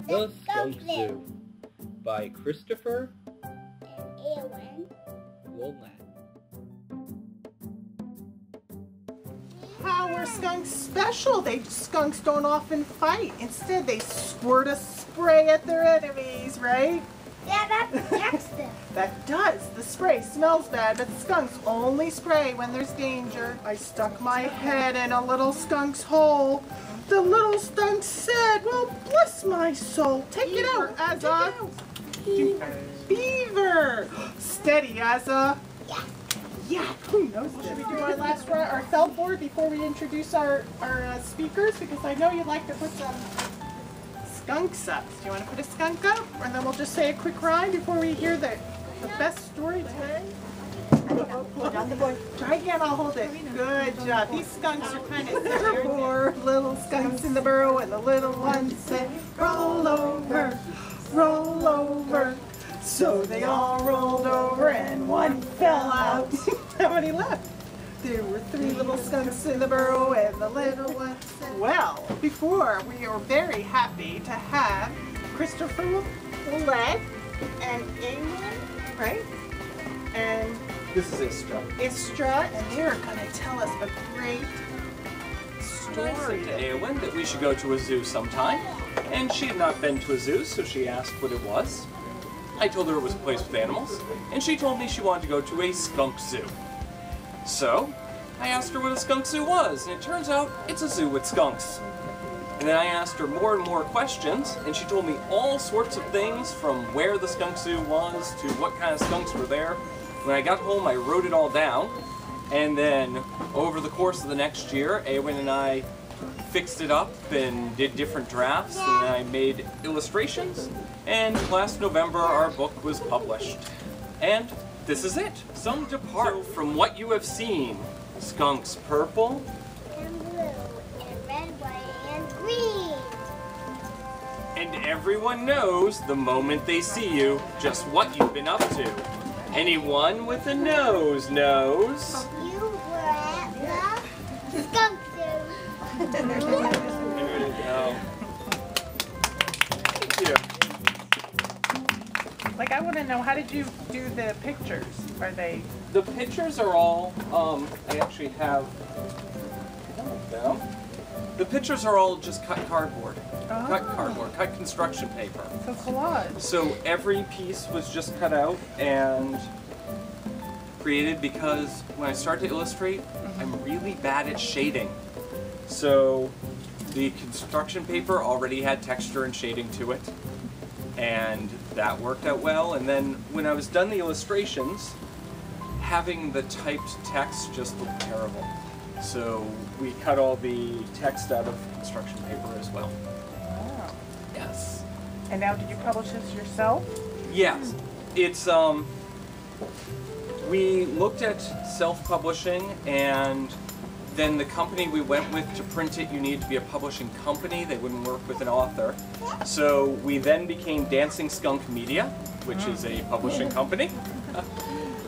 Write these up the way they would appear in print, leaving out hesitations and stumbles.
The Skunk Zoo by Christopher and Eowyn. Woolman. How are skunks special? Skunks don't often fight. Instead, they squirt a spray at their enemies, right? Yeah, that protects them. That does. The spray smells bad, but skunks only spray when there's danger. I stuck my head in a little skunk's hole. The little skunk said, well, bless my soul. Take it out, Azza. Beaver. Steady, Azza. Yeah. Yeah, who knows? Should we do our felt board before we introduce our speakers? Because I know you'd like to put some skunks up. Do you want to put a skunk up? And then we'll just say a quick rhyme before we hear the best story today. Try again, I'll hold it. Good job. These skunks are kind of silly. Poor little skunks in the burrow, and the little one said, roll over, roll over. So they all rolled over and one fell out. How many left? There were 3 little skunks in the burrow and the little one said, well, before we are very happy to have Christopher and Eowyn, right? And This is Istra. And they're going to tell us a great story. I said to Eowyn that we should go to a zoo sometime, and she had not been to a zoo, so she asked what it was. I told her it was a place with animals, and she told me she wanted to go to a skunk zoo. So, I asked her what a skunk zoo was, and it turns out it's a zoo with skunks. And then I asked her more and more questions, and she told me all sorts of things, from where the skunk zoo was to what kind of skunks were there. When I got home, I wrote it all down, and then over the course of the next year, Eowyn and I fixed it up and did different drafts, and then I made illustrations, and last November our book was published. And this is it. Some depart from what you have seen. Skunks purple, And blue, and red, white, and green. and everyone knows the moment they see you just what you've been up to. Anyone with a nose knows. You were at the skunk zoo. There you go. Thank you. Like, I want to know, how did you do the pictures? Are they... The pictures are all, I actually have them. The pictures are all just cut cardboard. Cut construction paper. So collage. So every piece was just cut out and created because when I start to illustrate, I'm really bad at shading. So the construction paper already had texture and shading to it, and that worked out well. And then when I was done the illustrations, having the typed text just looked terrible. So we cut all the text out of construction paper as well. Oh. Yes. And now, did you publish this yourself? Yes. It's, we looked at self-publishing, and then the company we went with to print it, you need to be a publishing company. They wouldn't work with an author. So we then became Dancing Skunk Media, which is a publishing company.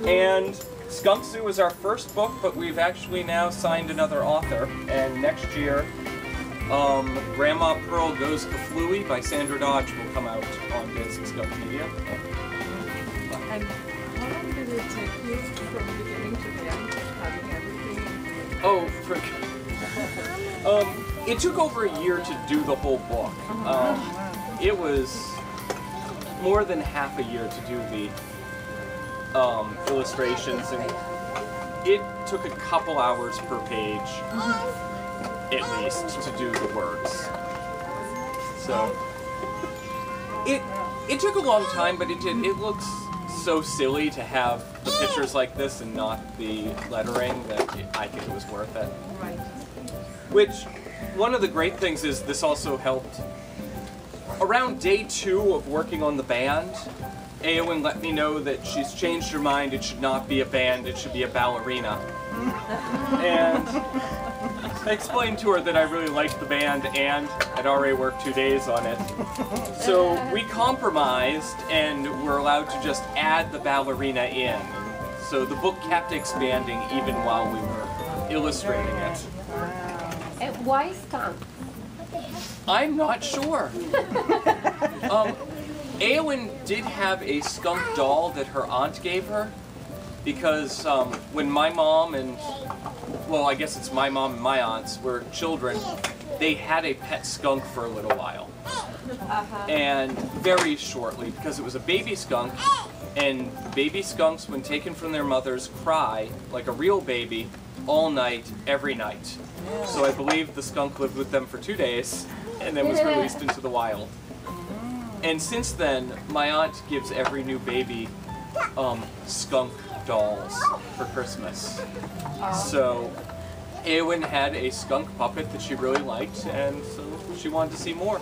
And Skunk Zoo is our first book, but we've actually now signed another author. And next year, Grandma Pearl Goes Kaflooey by Sandra Dodge will come out on Dancing Skunk Media. And how long did it take you from beginning to the end, having everything? Oh, it took over a year to do the whole book. It was more than half a year to do the illustrations, and it took a couple hours per page, at least, to do the words. So it took a long time, but it looks so silly to have the pictures like this and not the lettering that I think it was worth it. Right. Which, one of the great things is this also helped. Around day 2 of working on the band, Eowyn let me know that she's changed her mind. It should not be a band, it should be a ballerina. And I explained to her that I really liked the band and I'd already worked 2 days on it. So we compromised and were allowed to just add the ballerina in. So the book kept expanding even while we were illustrating it. Wow. And why skunk? I'm not sure. Eowyn did have a skunk doll that her aunt gave her because when my mom and, well, I guess it's my mom and my aunts were children, they had a pet skunk for a little while. And very shortly, because it was a baby skunk, and baby skunks, when taken from their mothers, cry like a real baby all night, every night. So I believe the skunk lived with them for 2 days and then was released into the wild. And since then, my aunt gives every new baby skunk dolls for Christmas. So Eowyn had a skunk puppet that she really liked, and so she wanted to see more.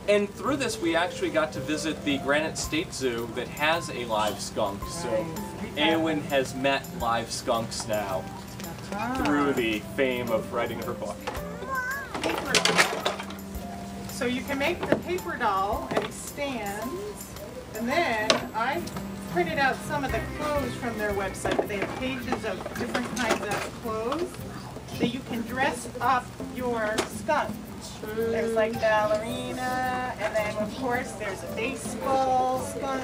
And through this, we actually got to visit the Granite State Zoo that has a live skunk. So Eowyn has met live skunks now through the fame of writing her book. So you can make the paper doll and stands, and then I printed out some of the clothes from their website, but they have pages of different kinds of clothes that you can dress up your skunk. There's like ballerina, and then of course there's a baseball skunk.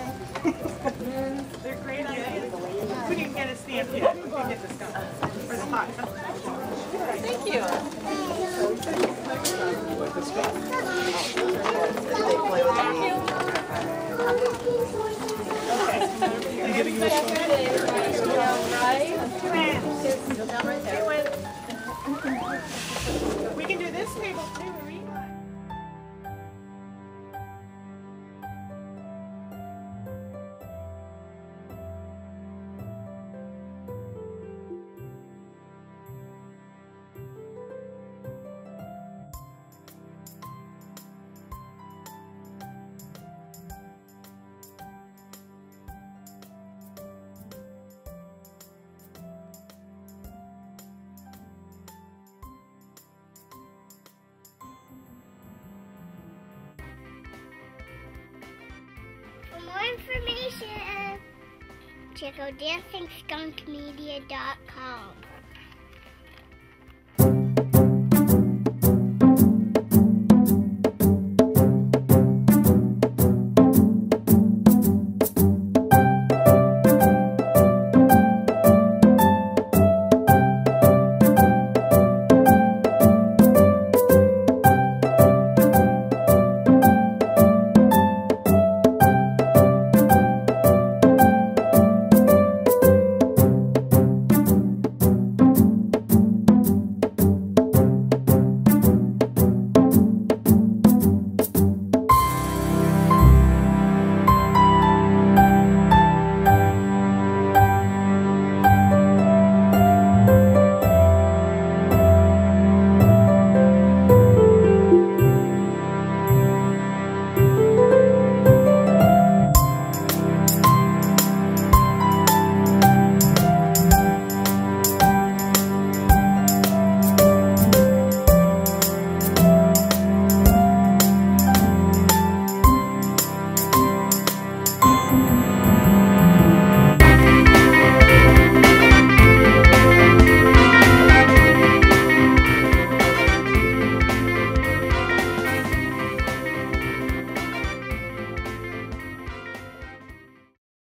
They're great ideas. We didn't get a stamp yet. We can get the skunk for the pot. Thank you. We can do this table too. For more information, check out DancingSkunkMedia.com.